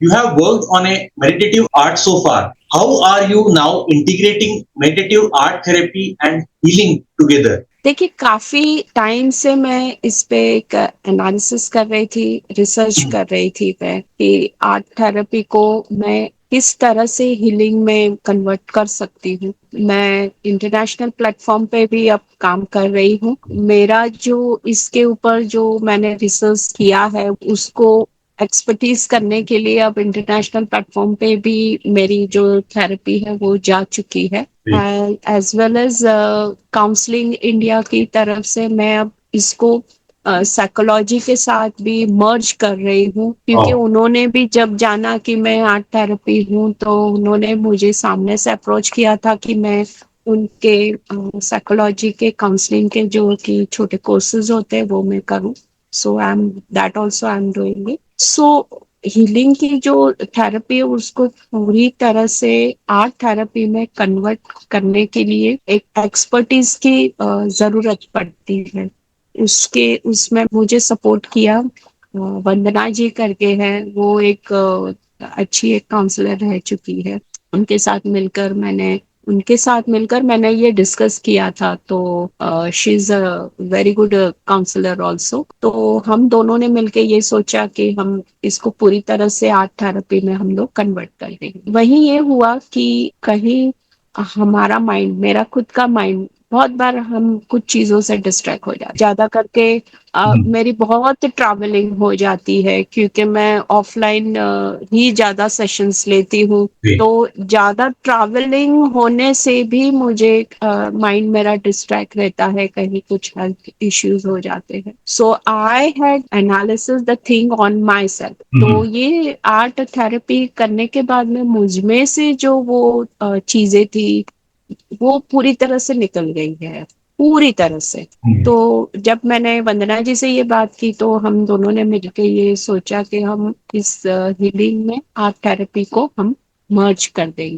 You have worked on a meditative art so far. How are you now integrating meditative art therapy and healing together? देखिए, काफ़ी time से मैं इस पे एक एनालिसिस कर रही थी, रिसर्च कर रही थी मैं कि आर्ट थेरेपी को मैं किस तरह से हीलिंग में कन्वर्ट कर सकती हूँ। मैं इंटरनेशनल प्लेटफ़ॉर्म पे भी अब काम कर रही हूँ। मेरा जो इसके ऊपर जो मैंने रिसर्च किया है, उसको एक्सपर्टीज़ करने के लिए अब इंटरनेशनल प्लेटफ़ॉर्म पे भी मेरी जो थेरेपी है, वो जा चुकी है। As well as counselling India की तरफ से मैं अब इसको साइकोलॉजी के साथ भी मर्ज कर रही हूँ, क्योंकि उन्होंने भी जब जाना कि मैं आर्ट थेरेपी हूँ तो उन्होंने मुझे सामने से अप्रोच किया था कि मैं उनके साइकोलॉजी के काउंसलिंग के जो कि छोटे कोर्सेज होते हैं वो मैं करूँ। So I am that also I am doing it. So healing की जो थेरेपी है उसको पूरी तरह से आर्ट थेरेपी में कन्वर्ट करने के लिए एक एक्सपर्टीज की जरूरत पड़ती है। उसके उसमें मुझे सपोर्ट किया वंदना जी करके है, वो एक अच्छी एक काउंसलर रह चुकी है। उनके साथ मिलकर मैंने ये डिस्कस किया था, तो she is a very good counsellor also. तो हम दोनों ने मिलके ये सोचा कि हम इसको पूरी तरह से आर्ट थेरेपी में हम लोग कन्वर्ट कर देंगे। वहीं ये हुआ कि कहीं हमारा माइंड, मेरा खुद का माइंड, बहुत बार हम कुछ चीजों से डिस्ट्रैक्ट हो जाते, ज्यादा करके मेरी बहुत ट्रैवलिंग हो जाती है क्योंकि मैं ऑफलाइन ही ज्यादा सेशंस लेती हूँ। तो ज्यादा ट्रैवलिंग होने से भी मुझे माइंड मेरा डिस्ट्रैक्ट रहता है, कहीं कुछ हेल्थ इश्यूज हो जाते हैं। So I had analysis the thing on myself. तो ये आर्ट थेरेपी करने के बाद में मुझ में से जो वो चीजें थी वो पूरी तरह से निकल गई है, पूरी तरह से। तो जब मैंने वंदना जी से ये बात की तो हम दोनों ने मिलकर ये सोचा कि हम इस हीलिंग में आर्ट थेरेपी को हम मर्ज कर देंगे।